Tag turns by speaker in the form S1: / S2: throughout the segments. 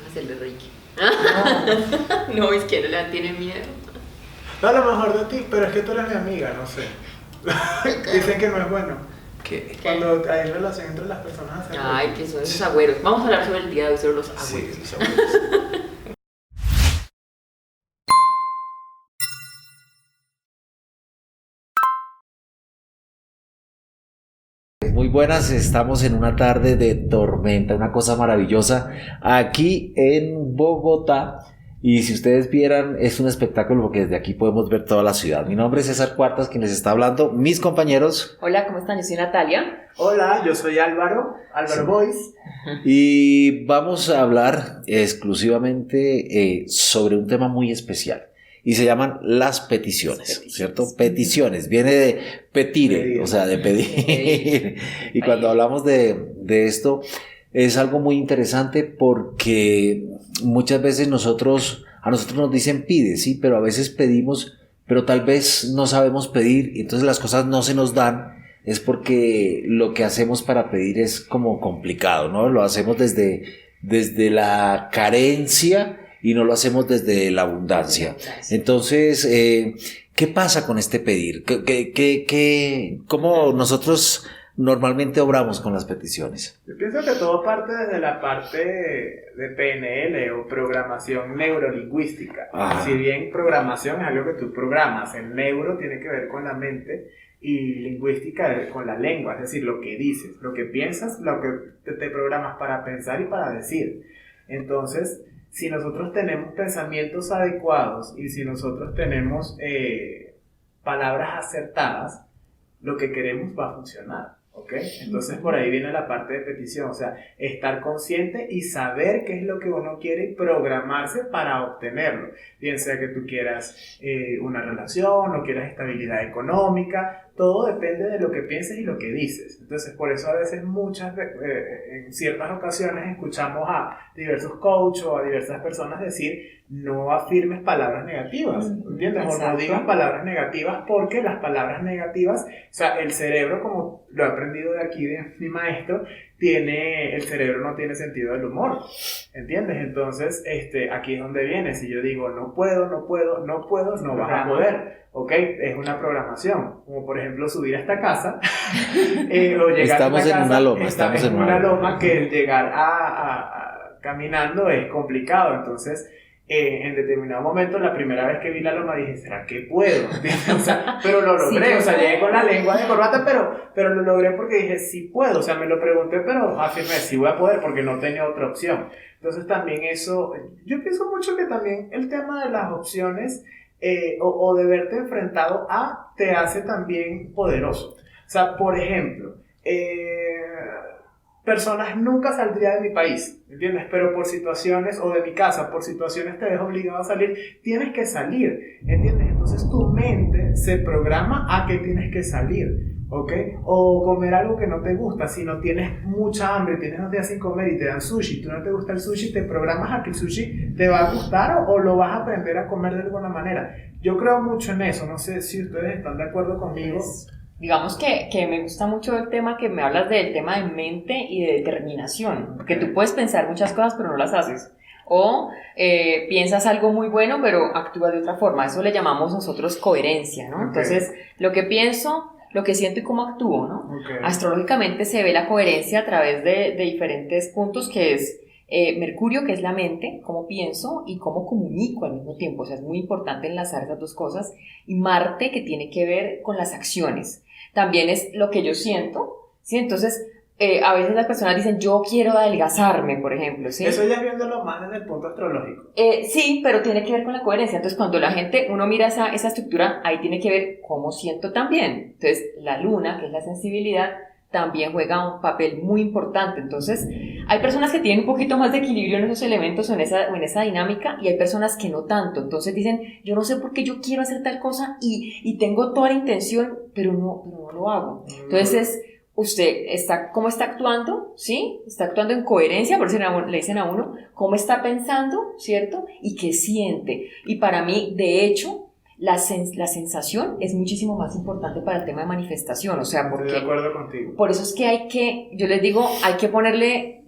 S1: hacerle reiki.
S2: No.
S1: No, es que no le tiene miedo.
S2: No, a lo mejor de ti, pero es que tú eres mi amiga, no sé. Dicen que no es bueno.
S1: ¿Qué?
S2: Cuando hay relación entre las personas.
S1: Ay, que son esos agüeros. Vamos a hablar sobre el día de hoy, sobre los agüeros.
S2: Sí, los agüeros.
S3: Muy buenas, estamos en una tarde de tormenta, una cosa maravillosa aquí en Bogotá. Y si ustedes vieran, es un espectáculo porque desde aquí podemos ver toda la ciudad. Mi nombre es César Cuartas, quien les está hablando. Mis compañeros.
S1: Hola, ¿cómo están? Yo soy Natalia.
S2: Hola, yo soy Álvaro Boyce.
S3: Y vamos a hablar exclusivamente sobre un tema muy especial. Y se llaman las peticiones, ¿cierto? Peticiones, viene de petire,
S2: Pedir.
S3: o sea, de pedir. Y cuando hablamos de esto, es algo muy interesante porque muchas veces a nosotros nos dicen pide, sí, pero a veces pedimos, pero tal vez no sabemos pedir y entonces las cosas no se nos dan. Es porque lo que hacemos para pedir es como complicado, ¿no? Lo hacemos desde la carencia y no lo hacemos desde la abundancia. Entonces, ¿qué pasa con este pedir? ¿Cómo nosotros normalmente obramos con las peticiones?
S2: Yo pienso que todo parte desde la parte de PNL o programación neurolingüística.
S3: Ajá.
S2: Si bien programación es algo que tú programas, el neuro tiene que ver con la mente y lingüística con la lengua, es decir, lo que dices, lo que piensas, lo que te programas para pensar y para decir. Entonces, si nosotros tenemos pensamientos adecuados y si nosotros tenemos palabras acertadas, lo que queremos va a funcionar, ¿ok? Entonces por ahí viene la parte de petición, o sea, estar consciente y saber qué es lo que uno quiere y programarse para obtenerlo. Bien sea que tú quieras una relación o quieras estabilidad económica, todo depende de lo que pienses y lo que dices. Entonces por eso a veces en ciertas ocasiones escuchamos a diversos coaches o a diversas personas decir no afirmes palabras negativas, ¿entiendes?
S1: Exacto.
S2: O no digas palabras negativas porque las palabras negativas, o sea, el cerebro, como lo he aprendido de aquí de mi maestro, el cerebro no tiene sentido del humor, ¿entiendes? Entonces, aquí es donde viene. Si yo digo no puedo, no vas a poder. ¿Ok? Es una programación, como por ejemplo subir a esta casa o llegar
S3: Estamos
S2: a esta
S3: en
S2: casa,
S3: una loma, estamos en
S2: una loma que llegar caminando es complicado. Entonces, en determinado momento, la primera vez que vi la loma dije, ¿será que puedo? O sea, pero lo logré,
S1: Sí,
S2: o sea, llegué con la lengua de corbata, pero lo logré porque dije, sí puedo, o sea, me lo pregunté, pero afirmé, sí voy a poder porque no tenía otra opción. Entonces también eso, yo pienso mucho que también el tema de las opciones o de verte enfrentado a te hace también poderoso. O sea, por ejemplo, personas nunca saldría de mi país, ¿entiendes? Pero por situaciones, o de mi casa, por situaciones te ves obligado a salir, tienes que salir, ¿entiendes? Entonces tu mente se programa a que tienes que salir, ¿ok? O comer algo que no te gusta. Si no tienes mucha hambre, tienes 2 días sin comer y te dan sushi, tú no te gusta el sushi, te programas a que el sushi te va a gustar o lo vas a aprender a comer de alguna manera. Yo creo mucho en eso, no sé si ustedes están de acuerdo conmigo.
S1: Digamos que me gusta mucho el tema que me hablas del tema de mente y de determinación, porque tú puedes pensar muchas cosas pero no las haces, o piensas algo muy bueno pero actúas de otra forma. Eso le llamamos nosotros coherencia, ¿no?
S2: Okay.
S1: Entonces, lo que pienso, lo que siento y cómo actúo, ¿no?
S2: Okay.
S1: Astrológicamente se ve la coherencia a través de diferentes puntos, que es Mercurio, que es la mente, cómo pienso y cómo comunico al mismo tiempo. O sea, es muy importante enlazar esas dos cosas. Y Marte, que tiene que ver con las acciones. También es lo que yo siento, ¿sí? Entonces, a veces las personas dicen, yo quiero adelgazarme, por ejemplo, ¿sí?
S2: Eso ya es viéndolo más desde el punto astrológico.
S1: Sí, pero tiene que ver con la coherencia. Entonces, cuando uno mira esa estructura, ahí tiene que ver cómo siento también. Entonces, la luna, que es la sensibilidad, también juega un papel muy importante. Entonces, hay personas que tienen un poquito más de equilibrio en esos elementos o en esa dinámica, y hay personas que no tanto. Entonces dicen, yo no sé por qué yo quiero hacer tal cosa y tengo toda la intención, pero no lo hago. Entonces, usted ¿cómo está actuando? ¿Sí? Está actuando en coherencia, por eso le dicen a uno, ¿cómo está pensando? ¿Cierto? Y qué siente. Y para mí, de hecho, la sensación es muchísimo más importante para el tema de manifestación, o sea, porque
S2: estoy de acuerdo contigo.
S1: Por eso es que yo les digo, hay que ponerle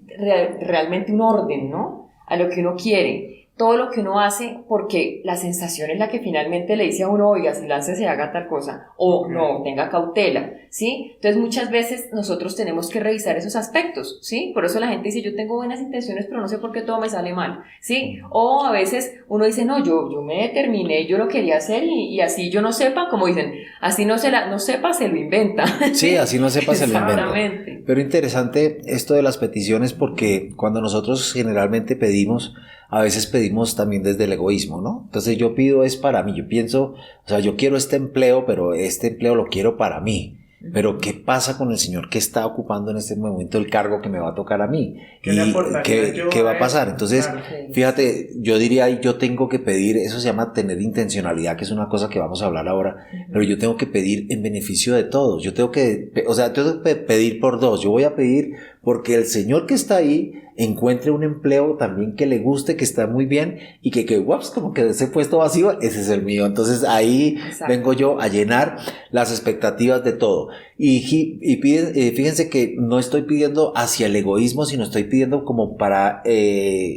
S1: realmente un orden, ¿no? a lo que uno quiere, todo lo que uno hace, porque la sensación es la que finalmente le dice a uno, oiga, si láncese, haga tal cosa, o no, tenga cautela, ¿sí? Entonces muchas veces nosotros tenemos que revisar esos aspectos, ¿sí? Por eso la gente dice, yo tengo buenas intenciones, pero no sé por qué todo me sale mal, ¿sí? O a veces uno dice, no, yo me determiné, yo lo quería hacer y así yo no sepa, como dicen, así no sepa, se lo inventa.
S3: Sí, así no sepa, se lo inventa.
S1: Exactamente.
S3: Pero interesante esto de las peticiones, porque cuando nosotros generalmente pedimos, a veces pedimos también desde el egoísmo, ¿no? Entonces yo pido es para mí, yo pienso, o sea, yo quiero este empleo, pero este empleo lo quiero para mí. Pero ¿qué pasa con el señor que está ocupando en este momento el cargo que me va a tocar a mí?
S2: ¿Qué le aportaría yo
S3: ¿Qué va a
S2: a
S3: pasar?
S2: eso?
S3: Entonces,
S2: Claro.
S3: fíjate, yo diría, yo tengo que pedir, eso se llama tener intencionalidad, que es una cosa que vamos a hablar ahora, pero yo tengo que pedir en beneficio de todos. Yo tengo que, o sea, tengo que pedir por dos. Yo voy a pedir porque el señor que está ahí encuentre un empleo también que le guste, que está muy bien y que ups, como que ese puesto vacío, ese es el mío. Entonces ahí
S1: Exacto.
S3: vengo yo a llenar las expectativas de todo. Y fíjense que no estoy pidiendo hacia el egoísmo, sino estoy pidiendo como para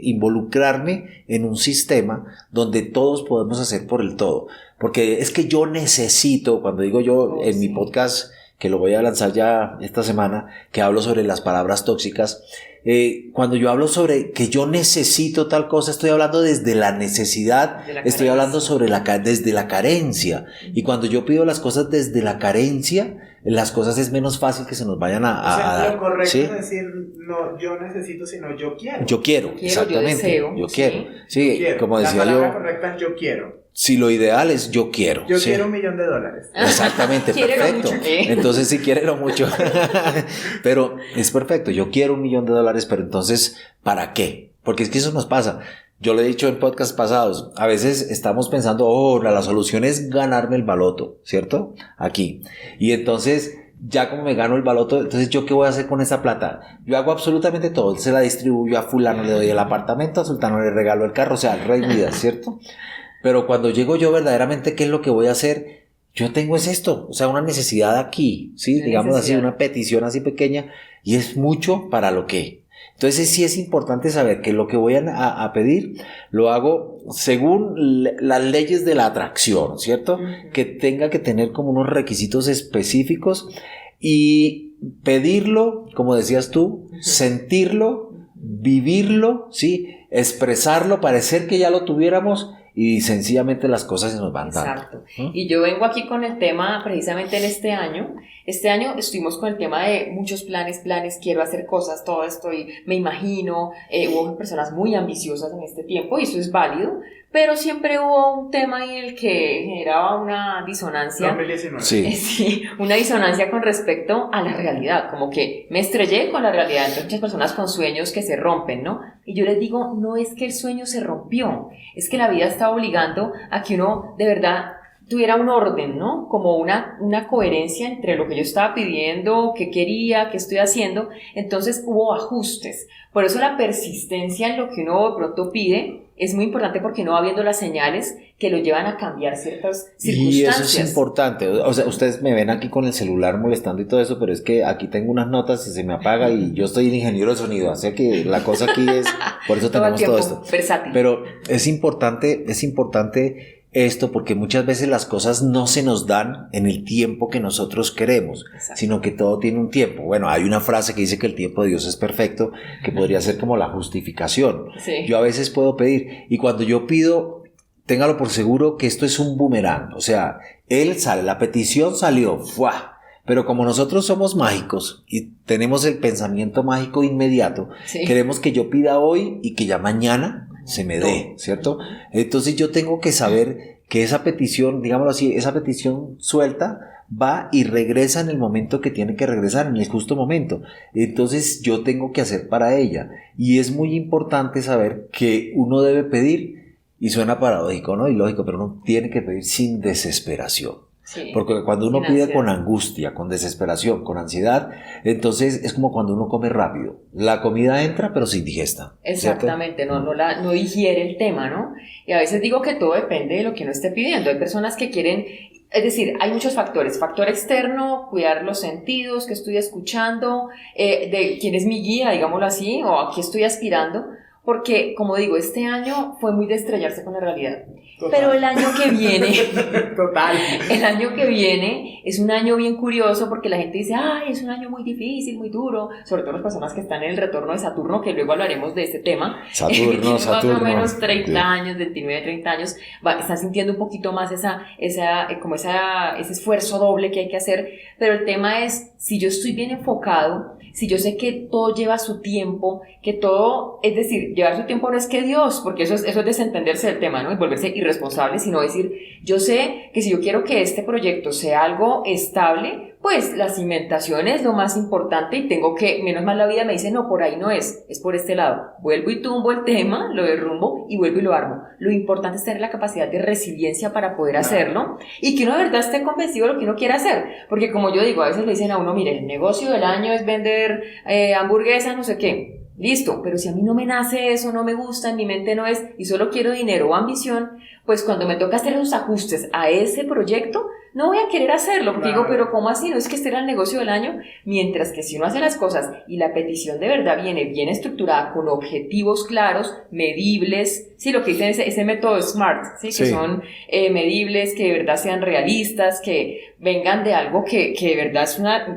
S3: involucrarme en un sistema donde todos podemos hacer por el todo. Porque es que yo necesito, cuando digo yo en mi podcast, que lo voy a lanzar ya esta semana, que hablo sobre las palabras tóxicas, cuando yo hablo sobre que yo necesito tal cosa, estoy hablando desde la necesidad, estoy hablando sobre desde la carencia. Y cuando yo pido las cosas desde la carencia, las cosas es menos fácil que se nos vayan a
S2: O sea,
S3: dar.
S2: lo correcto
S3: ¿Sí?
S2: es decir, no yo necesito, sino yo quiero.
S3: Yo quiero, exactamente.
S1: Yo deseo,
S3: yo
S1: sí.
S3: quiero. Sí,
S2: Yo quiero.
S3: como decía
S2: La palabra
S3: yo,
S2: correcta es yo quiero.
S3: si lo ideal es yo quiero.
S2: Yo
S3: ¿sí?
S2: quiero $1,000,000.
S3: Exactamente,
S1: Quiérelo
S3: perfecto.
S1: mucho.
S3: Entonces sí, quiérelo mucho. Pero es perfecto, yo quiero $1,000,000, pero entonces, ¿para qué? Porque es que eso nos pasa. Yo lo he dicho en podcasts pasados, a veces estamos pensando, la solución es ganarme el baloto, ¿cierto? Aquí. Y entonces, ya como me gano el baloto, entonces ¿yo qué voy a hacer con esa plata? Yo hago absolutamente todo, se la distribuyo a fulano, le doy el apartamento, a sultano le regalo el carro, o sea, el rey Midas, ¿cierto? Pero cuando llego yo verdaderamente, ¿qué es lo que voy a hacer? Yo tengo es esto, o sea, una necesidad aquí, ¿sí?
S1: Una
S3: Digamos
S1: necesidad.
S3: así, una petición así pequeña, y es mucho para lo que. Entonces sí es importante saber que lo que voy a pedir lo hago según las leyes de la atracción, ¿cierto? Que tenga que tener como unos requisitos específicos y pedirlo, como decías tú, sentirlo, vivirlo, ¿sí? Expresarlo, parecer que ya lo tuviéramos y sencillamente las cosas se nos van dando.
S1: Exacto. Y yo vengo aquí con el tema precisamente en este año. Este año estuvimos con el tema de muchos planes, quiero hacer cosas, todo esto y me imagino, hubo personas muy ambiciosas en este tiempo y eso es válido, pero siempre hubo un tema en el que generaba una disonancia.
S2: 2019.
S3: Sí.
S1: Sí, una disonancia con respecto a la realidad, como que me estrellé con la realidad. Entonces muchas personas con sueños que se rompen, ¿no? Y yo les digo, no es que el sueño se rompió, es que la vida está obligando a que uno de verdad tuviera un orden, ¿no? Como una coherencia entre lo que yo estaba pidiendo, qué quería, qué estoy haciendo. Entonces hubo ajustes. Por eso la persistencia en lo que uno de pronto pide es muy importante porque no va viendo las señales que lo llevan a cambiar ciertas circunstancias.
S3: Y eso es importante. O sea, ustedes me ven aquí con el celular molestando y todo eso, pero es que aquí tengo unas notas y se me apaga y yo estoy el ingeniero de sonido, así que la cosa aquí es, por eso
S1: Todo el
S3: tenemos
S1: tiempo,
S3: todo esto.
S1: versátil.
S3: Pero es importante esto porque muchas veces las cosas no se nos dan en el tiempo que nosotros queremos,
S1: Exacto.
S3: sino que todo tiene un tiempo. Bueno, hay una frase que dice que el tiempo de Dios es perfecto, que podría ser como la justificación.
S1: Sí.
S3: Yo a veces puedo pedir, y cuando yo pido, téngalo por seguro que esto es un boomerang, o sea, él sale, la petición salió, ¡fua! Pero como nosotros somos mágicos y tenemos el pensamiento mágico inmediato,
S1: Sí.
S3: queremos que yo pida hoy y que ya mañana se me dé, ¿cierto? Entonces yo tengo que saber que esa petición, digámoslo así, esa petición suelta va y regresa en el momento que tiene que regresar, en el justo momento. Entonces yo tengo que hacer para ella. Y es muy importante saber que uno debe pedir, y suena paradójico, ¿no? Y lógico, pero uno tiene que pedir sin desesperación.
S1: Sí.
S3: Porque cuando uno
S1: Sin
S3: pide
S1: ansiedad.
S3: con angustia, con desesperación, con ansiedad, entonces es como cuando uno come rápido. La comida entra, pero se indigesta. ¿cierto?
S1: Exactamente, no digiere el tema, ¿no? Y a veces digo que todo depende de lo que uno esté pidiendo. Hay personas que quieren, es decir, hay muchos factores. Factor externo, cuidar los sentidos, que estoy escuchando, de quién es mi guía, digámoslo así, o a qué estoy aspirando. porque, como digo, este año fue muy de estrellarse con la realidad.
S2: Total.
S1: Pero el año que viene,
S2: Total.
S1: el año que viene es un año bien curioso porque la gente dice, ay, es un año muy difícil, muy duro, sobre todo las personas que están en el retorno de Saturno, que luego hablaremos de este tema.
S3: Saturno.
S1: Más o menos 30 años, 29, 30 años, están sintiendo un poquito más ese esfuerzo doble que hay que hacer, pero el tema es, si yo estoy bien enfocado, si yo sé que todo lleva su tiempo, que todo, es decir, llevar su tiempo no es que Dios, porque eso es desentenderse del tema, ¿no? Y volverse irresponsable, sino decir, yo sé que si yo quiero que este proyecto sea algo estable, pues la cimentación es lo más importante y tengo que, menos mal la vida me dice, no, por ahí no es por este lado. Vuelvo y tumbo el tema, lo derrumbo y vuelvo y lo armo. Lo importante es tener la capacidad de resiliencia para poder hacerlo y que uno de verdad esté convencido de lo que uno quiere hacer. Porque como yo digo, a veces le dicen a uno, mire, el negocio del año es vender hamburguesas, no sé qué. Listo, pero si a mí no me nace eso, no me gusta, en mi mente no es, y solo quiero dinero o ambición, pues cuando me toca hacer los ajustes a ese proyecto, no voy a querer hacerlo, porque digo, pero ¿cómo así? No es que este era el negocio del año, mientras que si uno hace las cosas y la petición de verdad viene bien estructurada, con objetivos claros, medibles, sí, lo que dicen ese método SMART, ¿sí? Que son medibles, que de verdad sean realistas, que vengan de algo que de verdad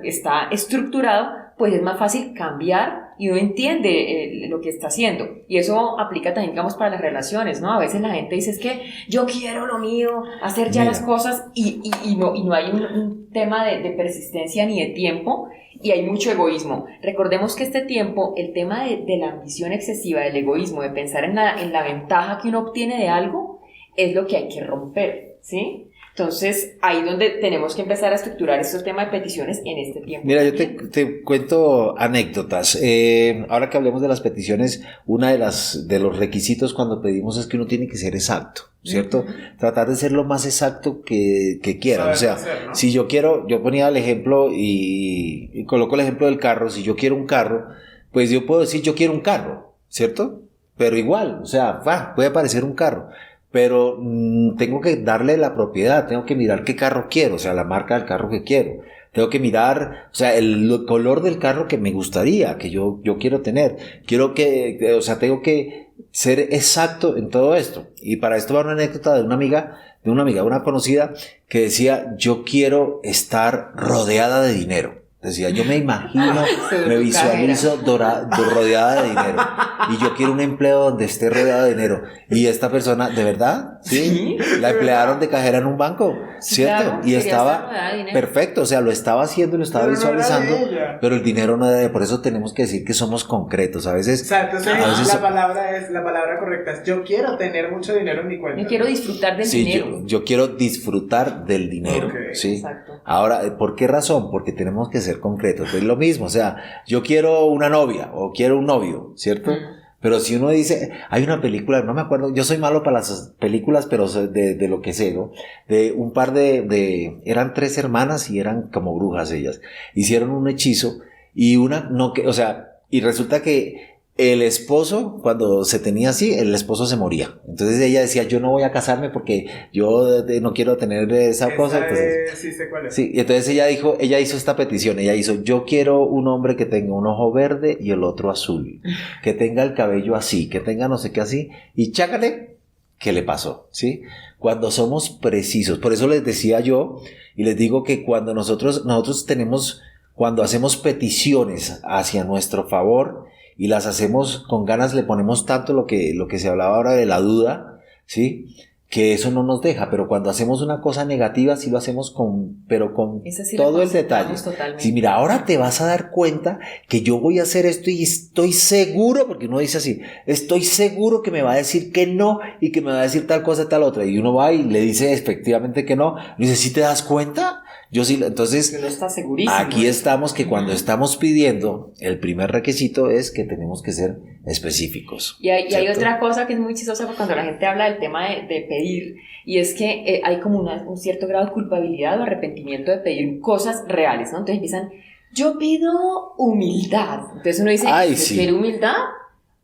S1: está estructurado, pues es más fácil cambiar y uno entiende lo que está haciendo. Y eso aplica también, digamos, para las relaciones, ¿no? A veces la gente dice, es que yo quiero lo mío, hacer ya las cosas, y no hay un tema de persistencia ni de tiempo, y hay mucho egoísmo. Recordemos que este tiempo, el tema de la ambición excesiva, del egoísmo, de pensar en la ventaja que uno obtiene de algo, es lo que hay que romper, ¿sí? Entonces, ahí donde tenemos que empezar a estructurar estos temas de peticiones en este tiempo.
S3: Mira, yo te cuento anécdotas. Ahora que hablemos de las peticiones, una de los requisitos cuando pedimos es que uno tiene que ser exacto, ¿cierto? Tratar de ser lo más exacto que quiera. O sea,
S2: hacer, ¿no?
S3: si yo ponía el ejemplo y coloco el ejemplo del carro. Si yo quiero un carro, pues yo puedo decir yo quiero un carro, ¿cierto? Pero igual, o sea, puede parecer un carro. Pero tengo que darle la propiedad, tengo que mirar qué carro quiero, o sea, la marca del carro que quiero. Tengo que mirar, o sea, el color del carro que me gustaría, que yo quiero tener. Tengo que ser exacto en todo esto. Y para esto va una anécdota de una conocida, que decía, yo quiero estar rodeada de dinero. Decía, yo me imagino, me visualizo rodeada de dinero. Y yo quiero un empleo donde esté rodeada de dinero. Y esta persona, ¿de verdad? Sí. La emplearon de cajera en un banco, ¿cierto?
S1: Claro,
S3: y estaba perfecto, o sea, lo estaba haciendo, lo estaba visualizando, pero el dinero no era de ella. Por eso tenemos que decir que somos concretos. A veces...
S2: O sea, entonces la palabra correcta es, yo quiero tener mucho dinero en mi cuenta.
S1: Yo quiero disfrutar del dinero.
S3: Yo quiero disfrutar del dinero.
S2: Okay.
S3: ¿Sí?
S1: Exacto.
S3: Ahora, ¿por qué razón? Porque tenemos que ser concretos. Pues lo mismo, o sea, yo quiero una novia o quiero un novio, ¿cierto? Pero si uno dice, hay una película, no me acuerdo, yo soy malo para las películas, pero de lo que sé, ¿no? De un par eran 3 hermanas y eran como brujas ellas. Hicieron un hechizo y y resulta que el esposo, cuando se tenía así, el esposo se moría. Entonces ella decía, yo no voy a casarme porque yo no quiero tener esa cosa. Entonces,
S2: sí sé cuál es.
S3: Sí, y entonces ella hizo esta petición, yo quiero un hombre que tenga un ojo verde y el otro azul, que tenga el cabello así, que tenga no sé qué así, y chácale, ¿qué le pasó? ¿Sí? Cuando somos precisos, por eso les decía yo, y les digo que cuando nosotros cuando hacemos peticiones hacia nuestro favor, y las hacemos con ganas, le ponemos tanto lo que se hablaba ahora de la duda, ¿sí? Que eso no nos deja, pero cuando hacemos una cosa negativa sí lo hacemos con
S1: sí
S3: todo el detalle. Sí, mira, ahora te vas a dar cuenta que yo voy a hacer esto y estoy seguro, porque uno dice así, estoy seguro que me va a decir que no y que me va a decir tal cosa, tal otra, y uno va y le dice efectivamente que no, y dice, ¿sí te das cuenta? Yo sí, entonces,
S1: uno está segurísimo.
S3: Aquí estamos que cuando estamos pidiendo, el primer requisito es que tenemos que ser específicos.
S1: Y hay otra cosa que es muy chistosa cuando la gente habla del tema de pedir, y es que hay como un cierto grado de culpabilidad o arrepentimiento de pedir cosas reales, ¿no? Entonces empiezan, yo pido humildad. Entonces uno dice,
S3: sí.
S1: ¿quiere humildad?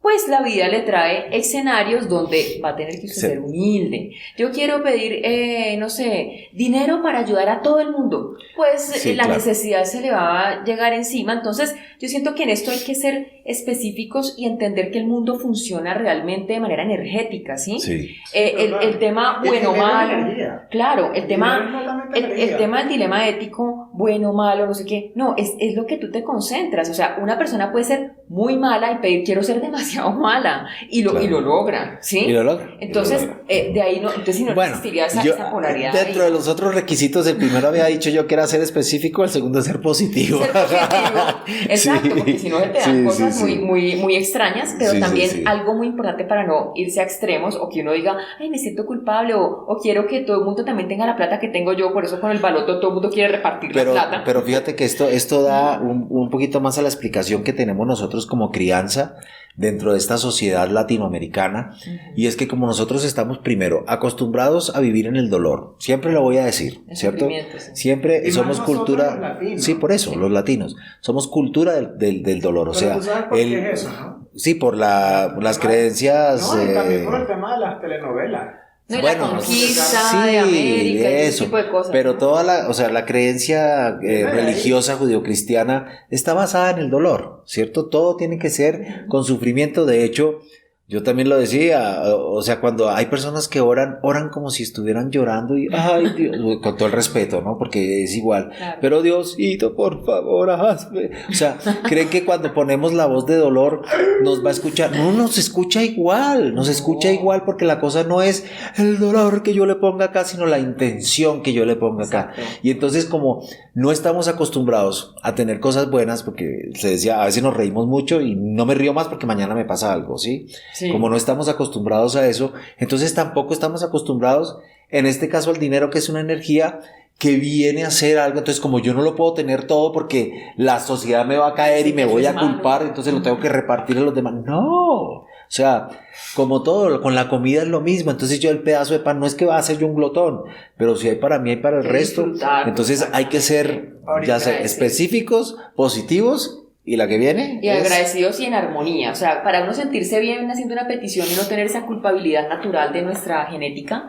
S1: pues la vida le trae escenarios donde va a tener que usted ser humilde. Yo quiero pedir, no sé, dinero para ayudar a todo el mundo. Pues la necesidad se le va a llegar encima. Entonces, yo siento que en esto hay que ser específicos y entender que el mundo funciona realmente de manera energética, ¿sí?
S3: Sí.
S1: El tema bueno, malo. Claro, el tema del dilema ético, bueno, malo, no sé qué. No, es lo que tú te concentras. O sea, una persona puede ser muy mala y pedir, quiero ser demasiado mala, y lo logra, ¿sí?
S3: Y lo logra.
S1: Entonces, de ahí no, entonces si no existiría esa polaridad.
S3: Dentro de los otros requisitos, el primero había dicho yo que era ser específico, el segundo ser positivo.
S1: Ser positivo. Exacto, porque si no se te dan cosas muy extrañas, pero también algo muy importante para no irse a extremos, o que uno diga, ay, me siento culpable, o quiero que todo el mundo también tenga la plata que tengo yo, por eso con el baloto todo el mundo quiere repartir la plata.
S3: Pero fíjate que esto da un poquito más a la explicación que tenemos nosotros como crianza dentro de esta sociedad latinoamericana, y es que como nosotros estamos primero acostumbrados a vivir en el dolor, siempre lo voy a decir, ¿cierto? Siempre
S2: y
S3: somos cultura,
S2: latinos,
S3: sí, por eso, los latinos, somos cultura del dolor, o sea,
S2: ¿tú sabes por qué es eso, no?
S3: Sí, por las creencias,
S2: no, y también por el tema de las telenovelas.
S1: No, bueno, la conquista de América, ese tipo de cosas.
S3: Pero toda la creencia religiosa judeocristiana está basada en el dolor, ¿cierto? Todo tiene que ser con sufrimiento. De hecho, yo también lo decía, o sea, cuando hay personas que oran como si estuvieran llorando y, ay Dios, con todo el respeto, ¿no? Porque es igual. Claro. Pero Diosito, por favor, hazme. O sea, creen que cuando ponemos la voz de dolor nos va a escuchar. No, nos escucha igual porque la cosa no es el dolor que yo le ponga acá, sino la intención que yo le ponga acá. Exacto. Y entonces, como no estamos acostumbrados a tener cosas buenas, porque se decía, a veces nos reímos mucho y no me río más porque mañana me pasa algo, ¿sí? Sí. Como no estamos acostumbrados a eso, entonces tampoco estamos acostumbrados, en este caso, al dinero, que es una energía que viene a hacer algo. Entonces, como yo no lo puedo tener todo porque la sociedad me va a caer y me voy a culpar, entonces lo tengo que repartir a los demás. No, o sea, como todo, con la comida es lo mismo. Entonces yo el pedazo de pan no es que va a ser yo un glotón, pero si hay para mí, hay para el resto. Entonces hay que ser, ya sea, específicos, positivos, y la que viene
S1: y agradecidos y en armonía. O sea, para uno sentirse bien haciendo una petición y no tener esa culpabilidad natural de nuestra genética,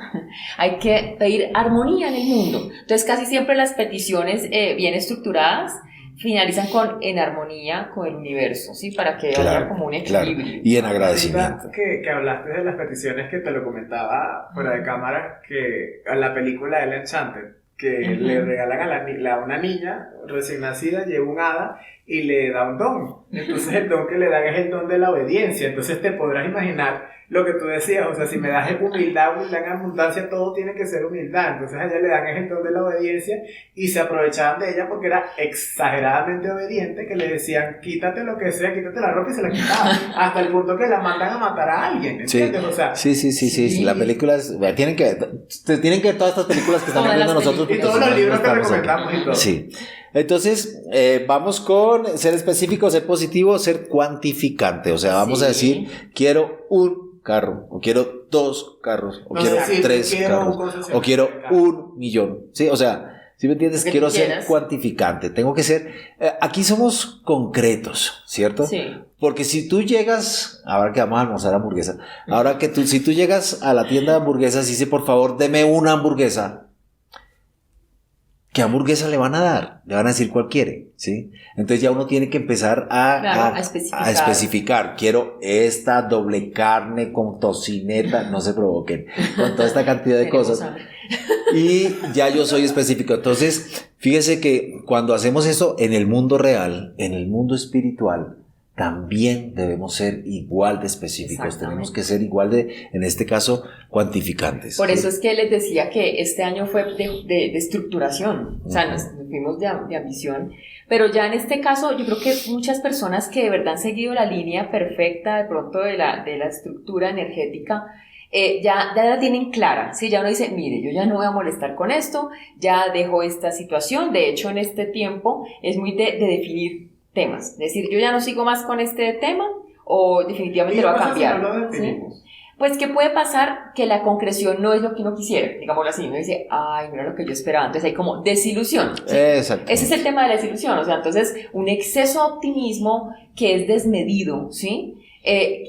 S1: hay que pedir armonía en el mundo. Entonces casi siempre las peticiones bien estructuradas finalizan en armonía con el universo, ¿sí? Para que haya como un equilibrio.
S3: Claro. Y en agradecimiento.
S2: Que hablaste de las peticiones, que te lo comentaba fuera de cámara, que a la película El Enchanted, que le regalan a una niña recién nacida, llega un hada y le da un don. Entonces el don que le dan es el don de la obediencia. Entonces te podrás imaginar lo que tú decías, o sea, si me das humildad en abundancia, todo tiene que ser humildad. Entonces a ella le dan el don de la obediencia y se aprovechaban de ella porque era exageradamente obediente, que le decían, quítate lo que sea, quítate la ropa, y se la quitaban, hasta el punto que la mandan a matar a alguien, ¿entiendes?
S3: Sí,
S2: o sea,
S3: sí, la película es, tienen que ver todas estas películas que estamos viendo nosotros.
S2: Y todos los libros que recomendamos y todo.
S3: Sí. Entonces, vamos con ser específico, ser positivo, ser cuantificante. O sea, vamos a decir, quiero un carro, o quiero 2 carros, o quiero 3 carros, o quiero 1 millón. Sí, o sea, ¿sí me entiendes? Quiero ser cuantificante. Tengo que ser, aquí somos concretos, ¿cierto? Sí. Porque si tú llegas, ahora que vamos a almorzar hamburguesa, si tú llegas a la tienda de hamburguesas y dices, por favor, deme una hamburguesa, ¿qué hamburguesa le van a dar? Le van a decir cuál quiere, ¿sí? Entonces ya uno tiene que empezar a especificar. Quiero esta doble carne con tocineta, no se provoquen, con toda esta cantidad de cosas. Y ya yo soy específico. Entonces, fíjese que cuando hacemos eso en el mundo real, en el mundo espiritual, también debemos ser igual de específicos, tenemos que ser igual de, en este caso, cuantificantes.
S1: Por eso es que les decía que este año fue de estructuración, o sea, nos fuimos de ambición, pero ya en este caso yo creo que muchas personas que de verdad han seguido la línea perfecta de pronto de la estructura energética, ya la tienen clara, ¿sí? Ya uno dice, mire, yo ya no voy a molestar con esto, ya dejo esta situación. De hecho, en este tiempo es muy de definir temas, es decir, yo ya no sigo más con este tema o definitivamente lo va a cambiar. ¿Sí? Pues ¿qué puede pasar? Que la concreción no es lo que uno quisiera, digámoslo así, uno dice, ay, no era lo que yo esperaba, entonces hay como desilusión, ¿sí? Ese es el tema de la desilusión, o sea, entonces un exceso de optimismo que es desmedido, ¿sí?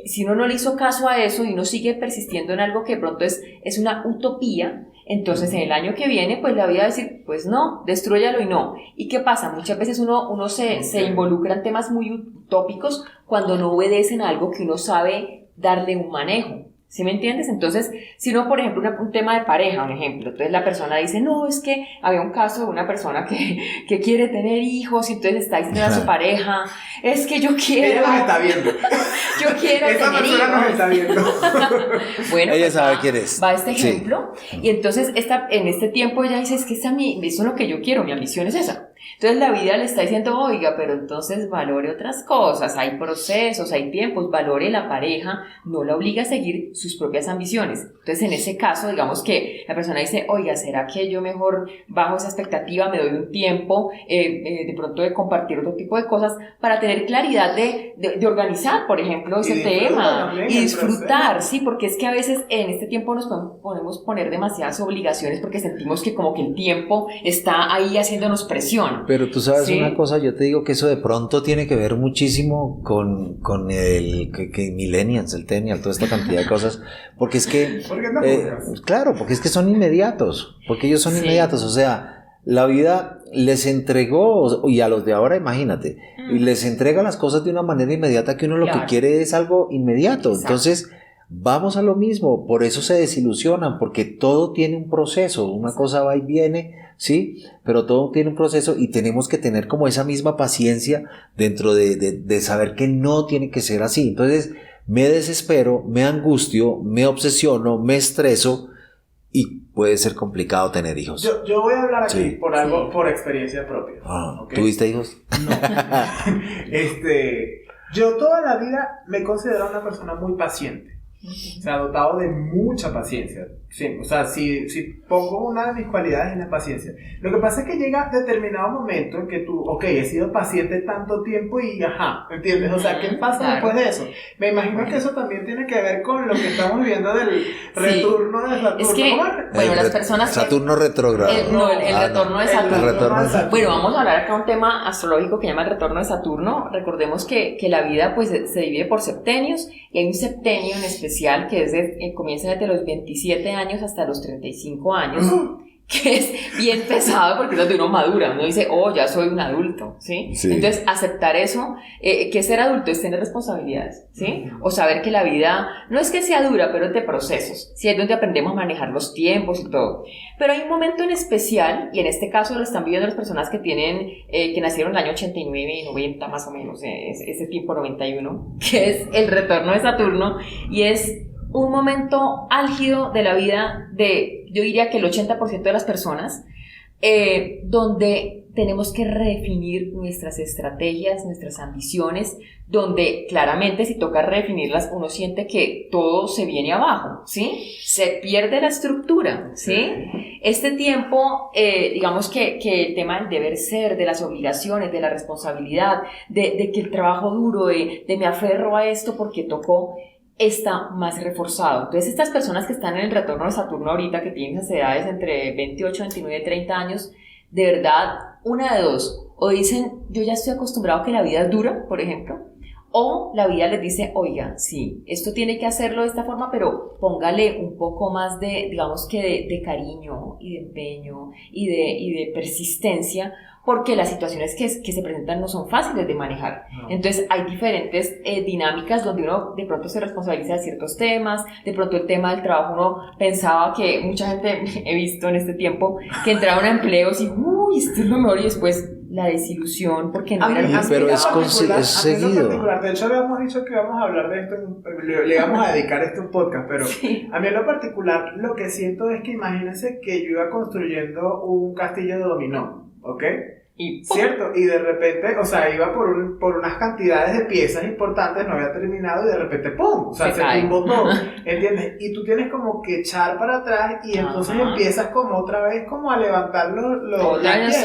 S1: Si uno no le hizo caso a eso y uno sigue persistiendo en algo que de pronto es una utopía, entonces en el año que viene pues la vida va a decir, pues no, destrúyalo y no. ¿Y qué pasa? Muchas veces uno se involucra en temas muy utópicos cuando no obedecen a algo que uno sabe darle un manejo. ¿Sí me entiendes? Entonces, si uno, por ejemplo, un tema de pareja, un ejemplo, entonces la persona dice, no, es que había un caso de una persona que quiere tener hijos y entonces está diciendo a su pareja, es que yo quiero...
S2: Ella nos está viendo.
S1: Yo quiero
S2: Esa
S1: tener
S2: persona
S1: hijos.
S2: nos está viendo.
S1: Bueno,
S3: ella
S1: pues
S3: sabe quién es.
S1: va este
S3: Sí.
S1: ejemplo y entonces en este tiempo ella dice, es que eso es lo que yo quiero, mi ambición es esa. Entonces la vida le está diciendo, oiga, pero entonces valore otras cosas, hay procesos, hay tiempos, valore la pareja, no la obliga a seguir sus propias ambiciones. Entonces en ese caso, digamos que la persona dice, oiga, ¿será que yo mejor bajo esa expectativa, me doy un tiempo de pronto de compartir otro tipo de cosas para tener claridad de organizar, por ejemplo, ese tema y disfrutar, sí, porque es que a veces en este tiempo nos podemos poner demasiadas obligaciones porque sentimos que como que el tiempo está ahí haciéndonos presión.
S3: Pero tú sabes
S1: Sí.
S3: una cosa, yo te digo que eso de pronto tiene que ver muchísimo con el que millennials, centennial, toda esta cantidad de cosas, porque es que,
S2: ¿Por qué no juzgas?
S3: claro, porque es que son inmediatos, porque ellos son
S1: Sí.
S3: inmediatos, o sea, la vida les entregó, y a los de ahora imagínate, y les entrega las cosas de una manera inmediata que uno lo
S1: Claro.
S3: que quiere es algo inmediato,
S1: Exacto.
S3: entonces... Vamos a lo mismo, por eso se desilusionan, porque todo tiene un proceso, una cosa va y viene, ¿sí? Pero todo tiene un proceso y tenemos que tener como esa misma paciencia dentro de saber que no tiene que ser así. Entonces, me desespero, me angustio, me obsesiono, me estreso y puede ser complicado tener hijos.
S2: Yo voy a hablar aquí
S3: Sí.
S2: por algo, por experiencia propia. ¿Ok?
S3: ¿Tuviste hijos?
S2: Yo toda la vida me he considerado una persona muy paciente. O sea, dotado de mucha paciencia. Sí, o sea, si pongo una de mis cualidades es la paciencia. Lo que pasa es que llega determinado momento en que tú, ok, he sido paciente tanto tiempo y ajá, ¿entiendes? O sea, ¿qué pasa
S1: Claro.
S2: después de eso? Me imagino que eso también tiene que ver con lo que estamos viendo del retorno de Saturno.
S1: Es que,
S2: ¿Cómo es?
S1: bueno, las personas que...
S3: Saturno retrógrado.
S1: El retorno de Saturno.
S3: El retorno de Saturno.
S1: Bueno, vamos a hablar acá de un tema astrológico que llama el retorno de Saturno. Recordemos que la vida pues se divide por septenios y hay un septenio en especial que comienza desde los 27 años hasta los 35 años, que es bien pesado porque es donde uno madura, uno dice, oh, ya soy un adulto, ¿sí?
S3: Sí.
S1: Entonces, aceptar eso, que ser adulto es tener responsabilidades, ¿sí? O saber que la vida no es que sea dura, pero es de procesos, ¿sí? Es donde aprendemos a manejar los tiempos y todo. Pero hay un momento en especial, y en este caso lo están viviendo las personas que que nacieron en el año 89 y 90 más o menos, ese tiempo 91, que es el retorno de Saturno, y es un momento álgido de la vida de, yo diría que el 80% de las personas, donde tenemos que redefinir nuestras estrategias, nuestras ambiciones, donde claramente si toca redefinirlas uno siente que todo se viene abajo, ¿sí? Se pierde la estructura, ¿sí? Este tiempo, digamos que el tema del deber ser, de las obligaciones, de la responsabilidad, de que el trabajo duro, de me aferro a esto porque tocó, está más reforzado. Entonces estas personas que están en el retorno de Saturno ahorita, que tienen esas edades entre 28, 29, 30 años, de verdad, una de dos, o dicen, yo ya estoy acostumbrado a que la vida es dura, por ejemplo, o la vida les dice, oiga, sí, esto tiene que hacerlo de esta forma, pero póngale un poco más de, digamos que de cariño y de empeño y de persistencia, porque las situaciones que se presentan no son fáciles de manejar. No. Entonces hay diferentes dinámicas donde uno de pronto se responsabiliza de ciertos temas, de pronto el tema del trabajo uno pensaba que mucha gente, he visto en este tiempo, que entraban a empleos y uy, esto es lo mejor y después la desilusión porque no era
S3: pero es seguido.
S2: De hecho habíamos dicho que íbamos a hablar de esto, le íbamos a dedicar esto un podcast, pero sí. A mí en lo particular lo que siento es que imagínense que yo iba construyendo un castillo de dominó, ¿ok? ¿Cierto? Y de repente, o sea, iba por unas cantidades de piezas importantes, no había terminado y de repente ¡pum! O sea, se tumbó todo, ¿entiendes? Y tú tienes como que echar para atrás y entonces empiezas como otra vez como a levantar los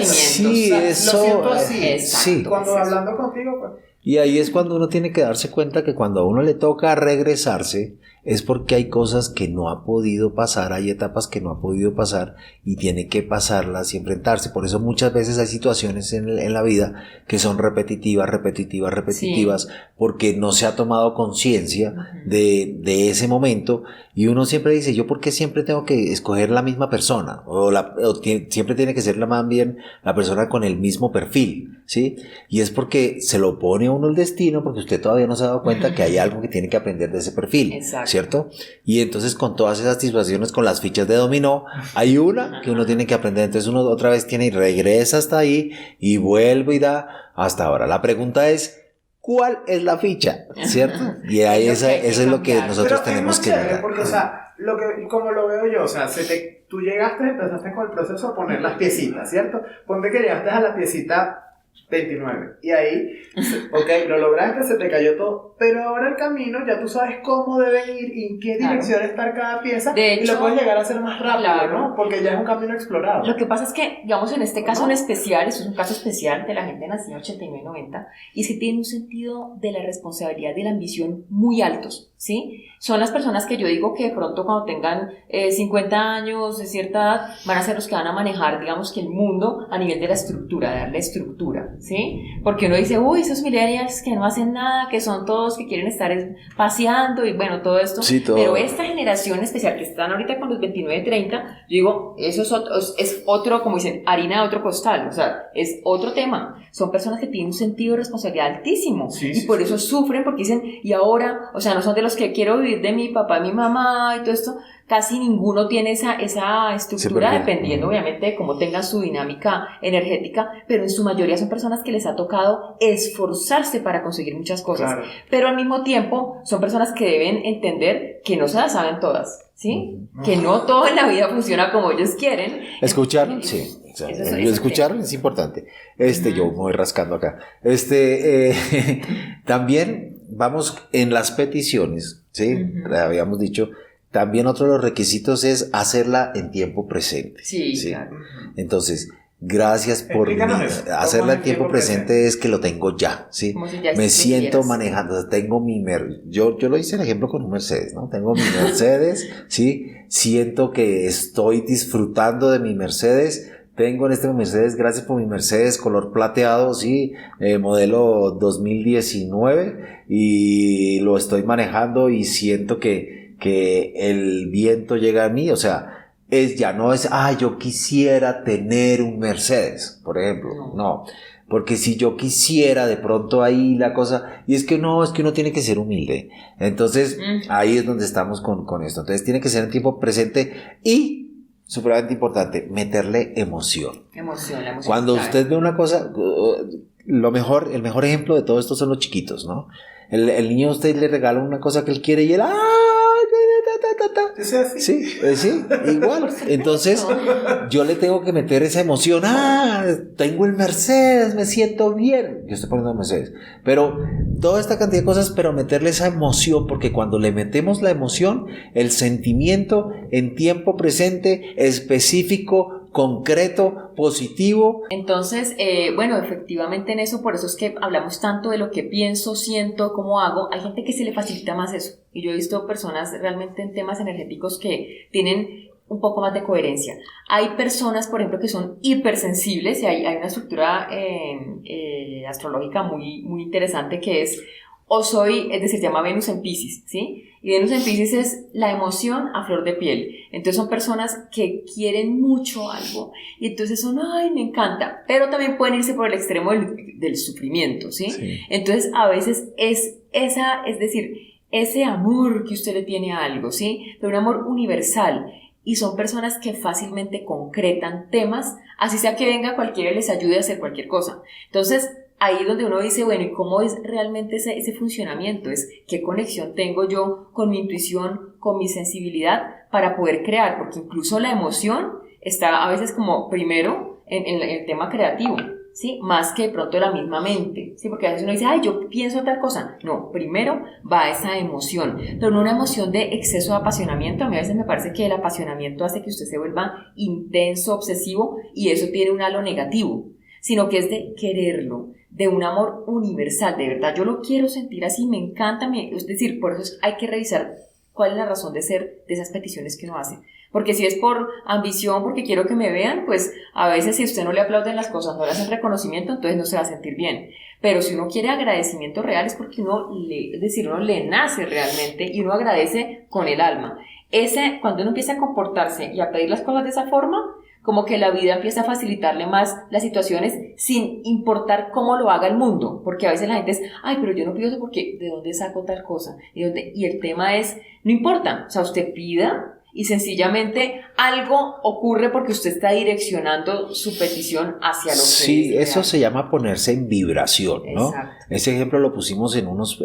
S3: sí, o sea, eso,
S2: lo siento así.
S3: Sí.
S2: Cuando hablando contigo, pues.
S3: Y ahí es cuando uno tiene que darse cuenta que cuando a uno le toca regresarse, es porque hay cosas que no ha podido pasar, hay etapas que no ha podido pasar y tiene que pasarlas y enfrentarse. Por eso muchas veces hay situaciones en la vida que son repetitivas, sí, porque no se ha tomado conciencia de ese momento, y uno siempre dice, ¿yo por qué siempre tengo que escoger la misma persona? Siempre tiene que ser más bien la persona con el mismo perfil, ¿sí? Y es porque se lo pone a uno el destino, porque usted todavía no se ha dado cuenta que hay algo que tiene que aprender de ese perfil.
S1: Exacto.
S3: ¿Cierto? Y entonces con todas esas situaciones, con las fichas de dominó, hay una que uno tiene que aprender. Entonces uno otra vez tiene y regresa hasta ahí y vuelve y da hasta ahora. La pregunta es, ¿cuál es la ficha? ¿Cierto? Y ahí eso es lo que nosotros tenemos que ver.
S2: Porque, o sea, como lo veo yo, o sea, tú empezaste con el proceso a poner las piecitas, ¿cierto? Ponte que llegaste a la piecita 29 y ahí, ok, lo lograste, se te cayó todo, pero ahora el camino ya tú sabes cómo deben ir y en qué dirección estar cada pieza, de hecho, y lo puedes llegar a hacer más rápido, ¿no? Porque ya es un camino explorado.
S1: Lo que pasa es que, digamos, en este caso en especial, eso es un caso especial de la gente nacida en 89-90, y es que tiene un sentido de la responsabilidad y de la ambición muy altos, ¿sí? Son las personas que yo digo que de pronto cuando tengan 50 años, de cierta edad, van a ser los que van a manejar, digamos, que el mundo a nivel de la estructura, de darle estructura, ¿sí? Porque uno dice, uy, esos millennials que no hacen nada, que son todos que quieren estar paseando y bueno, todo esto, sí, todo. Pero esta generación especial que están ahorita con los 29-30, yo digo, eso es otro, como dicen, harina de otro costal, o sea, es otro tema. Son personas que tienen un sentido de responsabilidad altísimo, sí, y por eso sufren, porque dicen, y ahora, o sea, no son de los que quiero vivir de mi papá, mi mamá y todo esto. Casi ninguno tiene esa estructura, dependiendo obviamente de cómo tengan su dinámica energética, pero en su mayoría son personas que les ha tocado esforzarse para conseguir muchas cosas, claro. Pero al mismo tiempo son personas que deben entender que no se las saben todas, ¿sí? Que no todo en la vida funciona como ellos quieren.
S3: Escuchar, sí. O sea, escuchar es importante. Yo me voy rascando acá. También vamos en las peticiones, ¿sí? Habíamos dicho. También otro de los requisitos es hacerla en tiempo presente. Sí, ¿sí? Claro. Entonces, gracias por hacerla en tiempo presente es que lo tengo ya, ¿sí? Si ya me siento manejando, tengo yo lo hice el ejemplo con un Mercedes, ¿no? Tengo mi Mercedes, ¿sí? Siento que estoy disfrutando de mi Mercedes. Tengo en este Mercedes, gracias por mi Mercedes, color plateado, sí, modelo 2019, y lo estoy manejando y siento que el viento llega a mí, o sea, ya no es, yo quisiera tener un Mercedes, por ejemplo, no, porque si yo quisiera de pronto ahí la cosa, y es que uno tiene que ser humilde, entonces ahí es donde estamos con esto, entonces tiene que ser en tiempo presente y, supremamente importante, meterle emoción. Cuando usted ve una cosa, el mejor ejemplo de todo esto son los chiquitos, ¿no? El niño a usted le regala una cosa que él quiere y él, sí, igual. Entonces yo le tengo que meter esa emoción. Tengo el Mercedes, me siento bien. Yo estoy poniendo el Mercedes, pero toda esta cantidad de cosas, pero meterle esa emoción, porque cuando le metemos la emoción, el sentimiento en tiempo presente, específico, concreto, positivo.
S1: Entonces, bueno, efectivamente en eso, por eso es que hablamos tanto de lo que pienso, siento, cómo hago. Hay gente que se le facilita más eso. Y yo he visto personas realmente en temas energéticos que tienen un poco más de coherencia. Hay personas, por ejemplo, que son hipersensibles y hay una estructura astrológica muy, muy interesante que es es decir, se llama Venus en Piscis, ¿sí? Y Venus en Piscis es la emoción a flor de piel. Entonces son personas que quieren mucho algo y entonces son, me encanta, pero también pueden irse por el extremo del sufrimiento, ¿sí? Sí. Entonces a veces es decir, ese amor que usted le tiene a algo, ¿sí? Pero un amor universal. Y son personas que fácilmente concretan temas, así sea que venga cualquiera y les ayude a hacer cualquier cosa. Entonces, ahí es donde uno dice, bueno, ¿y cómo es realmente ese funcionamiento? Es qué conexión tengo yo con mi intuición, con mi sensibilidad para poder crear, porque incluso la emoción está a veces como primero en el tema creativo, ¿sí? Más que de pronto la misma mente, ¿sí? Porque a veces uno dice, yo pienso tal cosa. No, primero va esa emoción, pero no una emoción de exceso de apasionamiento. A mí a veces me parece que el apasionamiento hace que usted se vuelva intenso, obsesivo, y eso tiene un halo negativo, sino que es de quererlo, de un amor universal, de verdad, yo lo quiero sentir así, me encanta, es decir, por eso hay que revisar cuál es la razón de ser de esas peticiones que uno hace. Porque si es por ambición, porque quiero que me vean, pues a veces si usted no le aplauden las cosas, no le hacen reconocimiento, entonces no se va a sentir bien. Pero si uno quiere agradecimiento real es porque uno le nace realmente y uno agradece con el alma. Cuando uno empieza a comportarse y a pedir las cosas de esa forma, como que la vida empieza a facilitarle más las situaciones sin importar cómo lo haga el mundo, porque a veces la gente es, ay, pero yo no pido eso porque ¿de dónde saco tal cosa? Y el tema es, no importa, o sea, usted pida y sencillamente algo ocurre porque usted está direccionando su petición hacia lo que
S3: sí,
S1: es
S3: eso
S1: real.
S3: se llama ponerse en vibración, ¿no?
S1: Exacto.
S3: Ese ejemplo lo pusimos en unos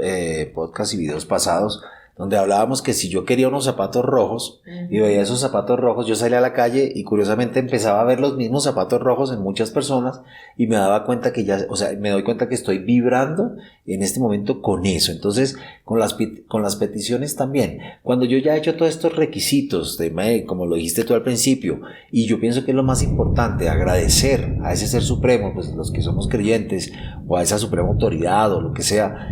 S3: podcasts y videos pasados, donde hablábamos que si yo quería unos zapatos rojos y veía esos zapatos rojos, yo salía a la calle y curiosamente empezaba a ver los mismos zapatos rojos en muchas personas y me daba cuenta que ya, o sea, me doy cuenta que estoy vibrando en este momento con eso. Entonces, con las peticiones también. Cuando yo ya he hecho todos estos requisitos, como lo dijiste tú al principio, y yo pienso que es lo más importante, agradecer a ese ser supremo, pues los que somos creyentes, o a esa suprema autoridad o lo que sea,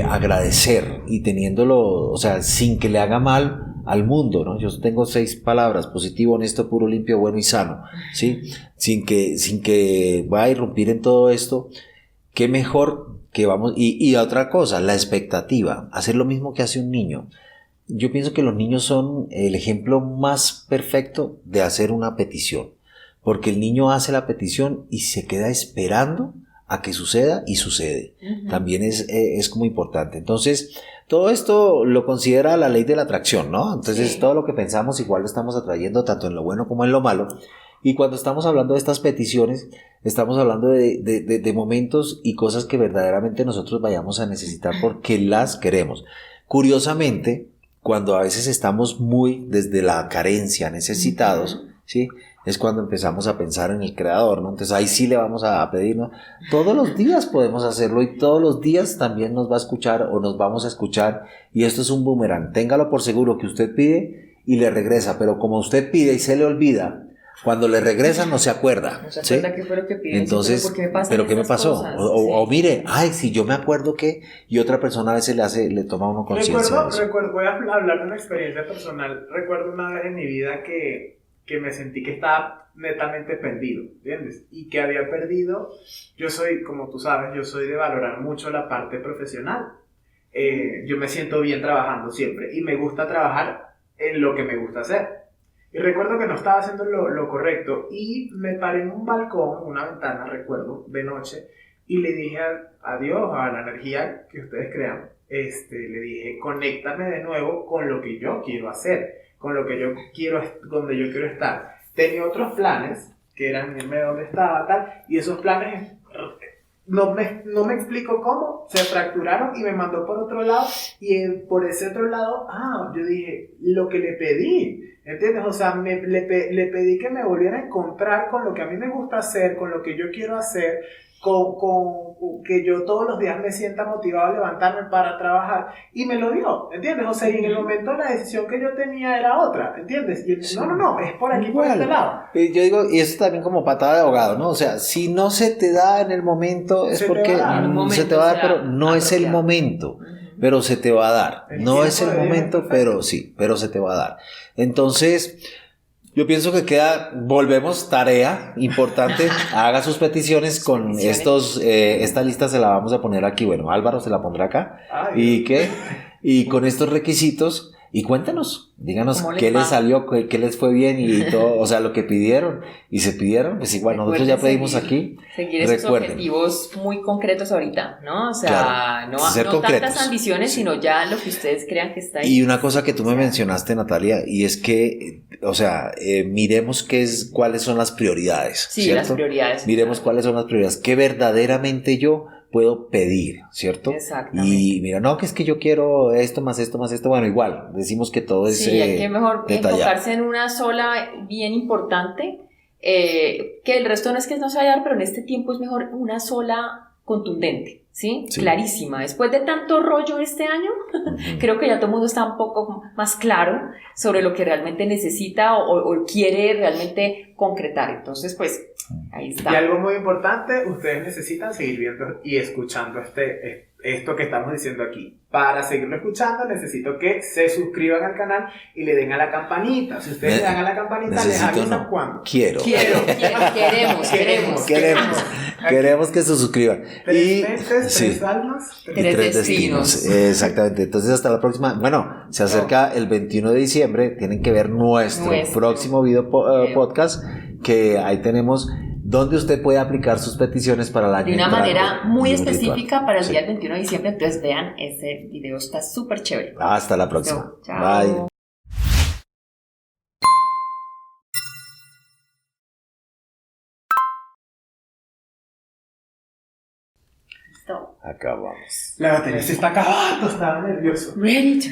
S3: agradecer y teniéndolo, o sea, sin que le haga mal al mundo, ¿no? Yo tengo 6 palabras: positivo, honesto, puro, limpio, bueno y sano, ¿sí? Sin que vaya a irrumpir en todo esto. Qué mejor que vamos, y otra cosa, la expectativa, hacer lo mismo que hace un niño. Yo pienso que los niños son el ejemplo más perfecto de hacer una petición, porque el niño hace la petición y se queda esperando a que suceda y sucede. También es como importante. Entonces, todo esto lo considera la ley de la atracción, ¿no? Entonces, todo lo que pensamos igual lo estamos atrayendo tanto en lo bueno como en lo malo. Y cuando estamos hablando de estas peticiones, estamos hablando de momentos y cosas que verdaderamente nosotros vayamos a necesitar porque las queremos. Curiosamente, cuando a veces estamos muy desde la carencia, necesitados, ¿sí? Es cuando empezamos a pensar en el Creador, ¿no? Entonces ahí sí le vamos a pedir, ¿no? Todos los días podemos hacerlo y todos los días también nos va a escuchar o nos vamos a escuchar, y esto es un boomerang. Téngalo por seguro que usted pide y le regresa, pero como usted pide y se le olvida, cuando le regresa no se acuerda.
S1: No se acuerda qué fue lo que pidió.
S3: Entonces,
S1: ¿pero qué me pasó?
S3: O mire, ay, si yo me acuerdo que, y otra persona a veces le toma a uno conciencia de eso.
S2: Voy a hablar de una experiencia personal. Recuerdo una vez en mi vida que me sentí que estaba netamente perdido, ¿entiendes? Y que había perdido, yo soy, como tú sabes, yo soy de valorar mucho la parte profesional. Yo me siento bien trabajando siempre y me gusta trabajar en lo que me gusta hacer. Y recuerdo que no estaba haciendo lo correcto y me paré en un balcón, en una ventana, recuerdo, de noche, y le dije a Dios, a la energía que ustedes crean, le dije, conéctame de nuevo con lo que yo quiero hacer, con lo que yo quiero, donde yo quiero estar. Tenía otros planes, que eran irme de donde estaba, tal, y esos planes no me explico cómo, se fracturaron y me mandó por otro lado, y por ese otro lado, yo dije, lo que le pedí, ¿entiendes? O sea, le pedí que me volviera a encontrar con lo que a mí me gusta hacer, con lo que yo quiero hacer, con que yo todos los días me sienta motivado a levantarme para trabajar, y me lo dio, ¿entiendes? O sea, y en el momento la decisión que yo tenía era otra, ¿entiendes? Y no, es por aquí, por este lado.
S3: Yo digo, y eso también como patada de ahogado, ¿no? O sea, si no se te da en el momento es porque se te va a dar, pero no es el momento, pero se te va a dar. No es el momento, pero sí, pero se te va a dar. Entonces, yo pienso que volvemos, tarea importante, haga sus peticiones con esta lista se la vamos a poner aquí, bueno, Álvaro se la pondrá acá, y con estos requisitos, y cuéntanos, díganos qué les salió, qué les fue bien y todo, o sea, lo que pidieron, y se pidieron, pues igual, nosotros ya pedimos aquí.
S1: Seguir esos objetivos muy concretos ahorita, ¿no? O sea, no tantas ambiciones, sino ya lo que ustedes crean que está ahí.
S3: Y una cosa que tú me mencionaste, Natalia, y es que, o sea, miremos cuáles son las prioridades.
S1: Sí,
S3: ¿cierto?
S1: las prioridades.
S3: Miremos cuáles son las prioridades, que verdaderamente yo puedo pedir, ¿cierto?
S1: Exactamente.
S3: Y mira, no, que es que yo quiero esto, más esto, bueno, igual, decimos que todo es
S1: sí, hay que mejor
S3: detallado.
S1: Enfocarse en una sola bien importante, que el resto no es que no se vaya a dar, pero en este tiempo es mejor una sola contundente, ¿sí? Clarísima. Después de tanto rollo este año, creo que ya todo el mundo está un poco más claro sobre lo que realmente necesita o quiere realmente concretar. Entonces, pues, ahí está.
S2: Y algo muy importante, ustedes necesitan seguir viendo y escuchando esto que estamos diciendo aquí. Para seguirlo escuchando necesito que se suscriban al canal y le den a la campanita. Si ustedes le dan a la campanita, les avisan cuándo.
S3: Queremos que se suscriban.
S2: Tres mentes, tres almas,
S3: tres destinos. Exactamente. Entonces hasta la próxima. Bueno, se acerca el 21 de diciembre. Tienen que ver nuestro próximo video podcast, que ahí tenemos, donde usted puede aplicar sus peticiones para la
S1: de una manera muy específica para el día del 21 de diciembre. Entonces vean, ese video está súper chévere.
S3: Hasta la próxima.
S1: Chao.
S3: Bye. Acabamos.
S2: La batería se está acabando, estaba nervioso.
S1: Ready to